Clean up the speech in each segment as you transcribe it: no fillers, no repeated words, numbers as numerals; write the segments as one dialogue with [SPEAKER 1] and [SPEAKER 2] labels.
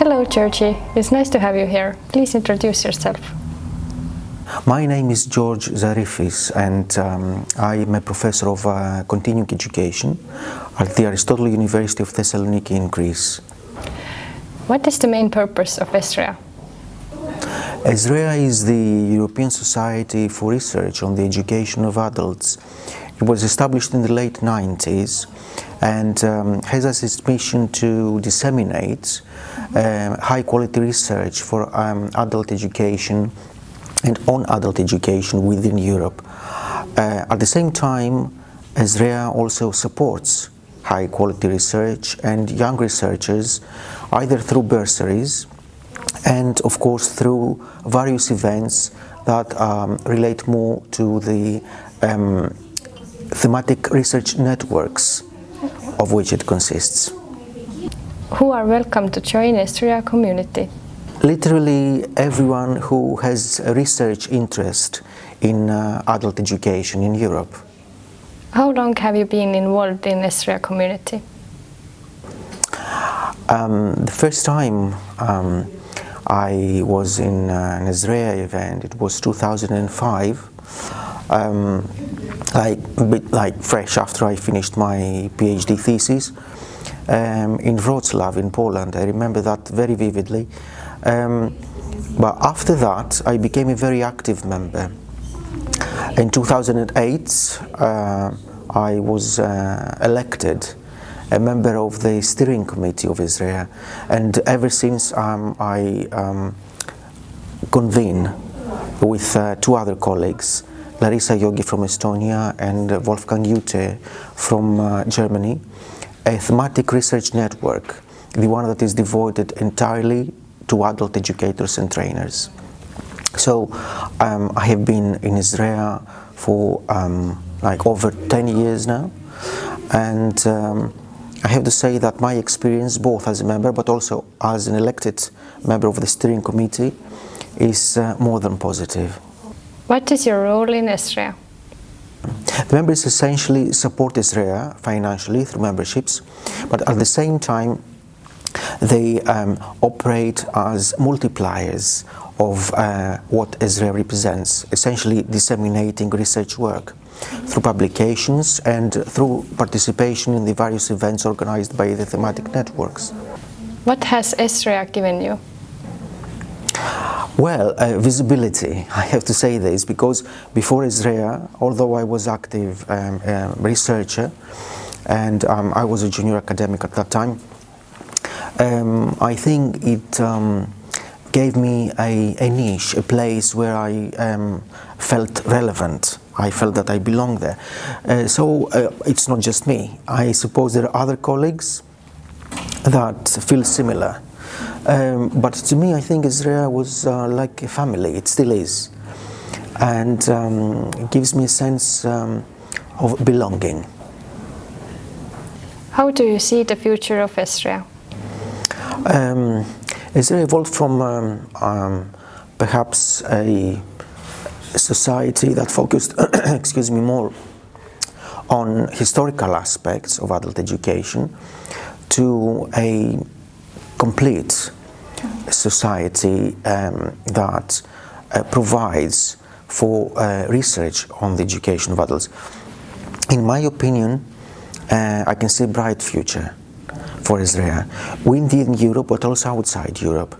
[SPEAKER 1] Hello, Georgie. It's nice to have you here. Please introduce yourself.
[SPEAKER 2] My name is Georgios Zarifis, and I am a professor of continuing education at the Aristotle University of Thessaloniki in Greece.
[SPEAKER 1] What is the main purpose of Estrella?
[SPEAKER 2] Estrella is the European Society for Research on the Education of Adults. It was established in the late 90s and has as its mission to disseminate high-quality research for adult education and on adult education within Europe. At the same time, Estrella also supports high-quality research and young researchers either through bursaries and, of course, through various events that relate more to the thematic research networks of which it consists.
[SPEAKER 1] Who are welcome to join Estrella community?
[SPEAKER 2] Literally everyone who has a research interest in adult education in Europe.
[SPEAKER 1] How long have you been involved in Estrella community?
[SPEAKER 2] The first time I was in an Estrella event, it was 2005, a bit like fresh after I finished my PhD thesis in Wrocław in Poland. I remember that very vividly. But after that, I became a very active member. In 2008, I was elected a member of the steering committee of Estrella, and ever since I convene with two other colleagues, Larissa Yogi from Estonia and Wolfgang Jute from Germany, a thematic research network, the one that is devoted entirely to adult educators and trainers. So I have been in Estrella for like over 10 years now, and I have to say that my experience, both as a member but also as an elected member of the steering committee, is more than positive.
[SPEAKER 1] What is your role in Estrella?
[SPEAKER 2] The members essentially support Estrella financially through memberships, but at the same time they operate as multipliers of what Estrella represents, essentially disseminating research work through publications and through participation in the various events organized by the thematic networks.
[SPEAKER 1] What has Estrella given you?
[SPEAKER 2] Well, visibility. I have to say this because before Estrella, although I was active researcher and I was a junior academic at that time, I think it gave me a niche, a place where I felt relevant. I felt that I belonged there. So it's not just me. I suppose there are other colleagues that feel similar. But to me, I think Estrella was like a family. It still is. And it gives me a sense of belonging.
[SPEAKER 1] How do you see the future of Estrella?
[SPEAKER 2] Estrella evolved from perhaps a society that focused, excuse me, more on historical aspects of adult education to a complete society that provides for research on the education of adults. In my opinion, I can see a bright future for Estrella within Europe, but also outside Europe.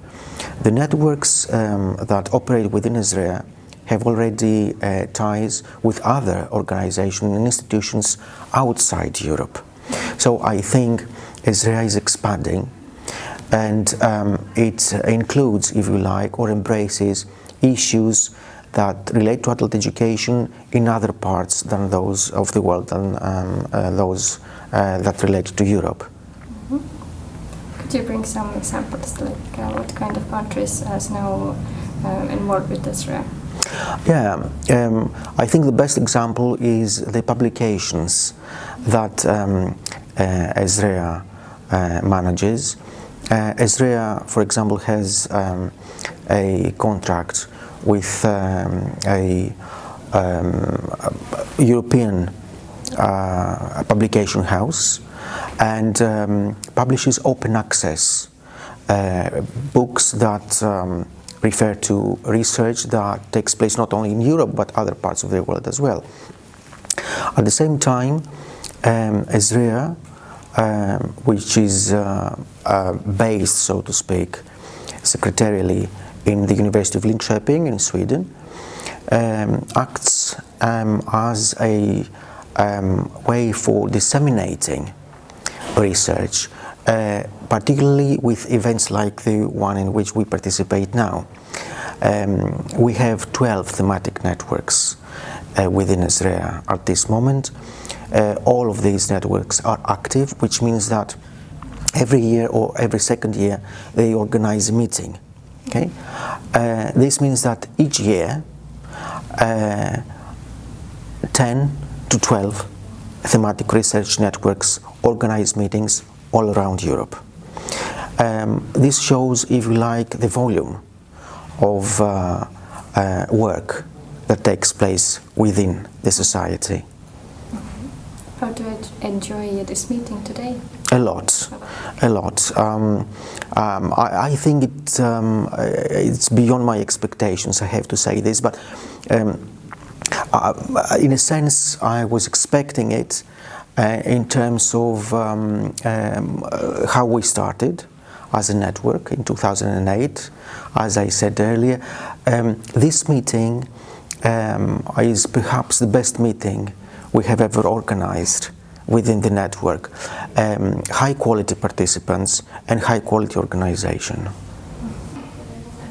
[SPEAKER 2] The networks that operate within Estrella have already ties with other organizations and institutions outside Europe. So I think Estrella is expanding, and it includes, if you like, or embraces issues that relate to adult education in other parts than those of the world and those that relate to Europe.
[SPEAKER 1] Could you bring some examples, like what kind of countries are now involved with Estrella?
[SPEAKER 2] Yeah, I think the best example is the publications that Estrella manages. Estrella, for example, has a contract with a European publication house and publishes open access books that refer to research that takes place not only in Europe but other parts of the world as well. At the same time, Estrella, which is based, so to speak, secretarially in the University of Linköping in Sweden, acts as a way for disseminating research, particularly with events like the one in which we participate now. We have 12 thematic networks within Estrella at this moment. All of these networks are active, which means that every year or every second year they organize a meeting. Okay? This means that each year 10 to 12 thematic research networks organize meetings all around Europe. This shows, if you like, the volume of work that takes place within the society.
[SPEAKER 1] How do you enjoy this meeting today?
[SPEAKER 2] A lot, a lot. I think it's beyond my expectations, I have to say this, but in a sense I was expecting it in terms of how we started as a network in 2008. As I said earlier, this meeting is perhaps the best meeting we have ever organized within the network. High quality participants and high quality organization.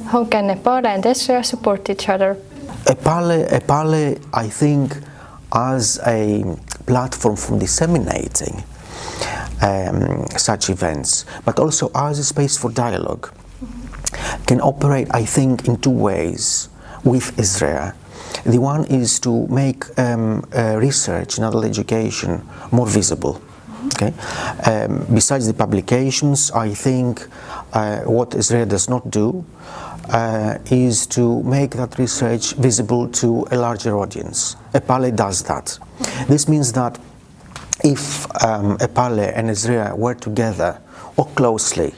[SPEAKER 1] How can EPALE and Estrella support each other?
[SPEAKER 2] EPALE, I think, as a platform for disseminating such events, but also as a space for dialogue, can operate, I think, in two ways with Estrella. The one is to make research in adult education more visible. Okay? Besides the publications, I think what Estrella does not do is to make that research visible to a larger audience. EPALE does that. This means that if EPALE and Estrella work together or closely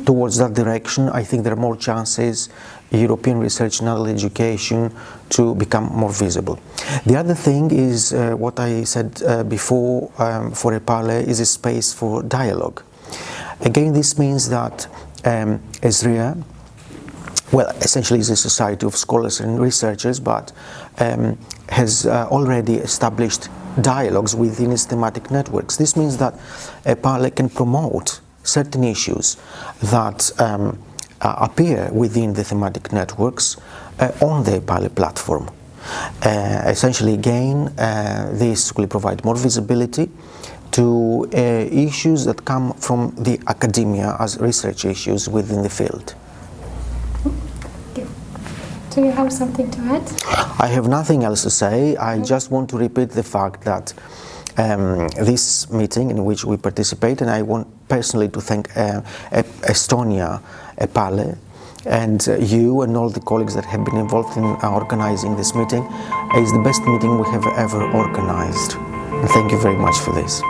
[SPEAKER 2] towards that direction, I think there are more chances European research in adult education to become more visible. The other thing is what I said before, for EPALE is a space for dialogue. Again, this means that Estrella, well, essentially is a society of scholars and researchers, but has already established dialogues within its thematic networks. This means that EPALE can promote certain issues that appear within the thematic networks on the EPALE platform. Essentially, again, this will provide more visibility to issues that come from the academia as research issues within the field.
[SPEAKER 1] Do you have something to add?
[SPEAKER 2] I have nothing else to say. I just want to repeat the fact that this meeting in which we participate, and I want personally to thank Estonia, EPALE, and you and all the colleagues that have been involved in organizing this meeting, is the best meeting we have ever organized. And thank you very much for this.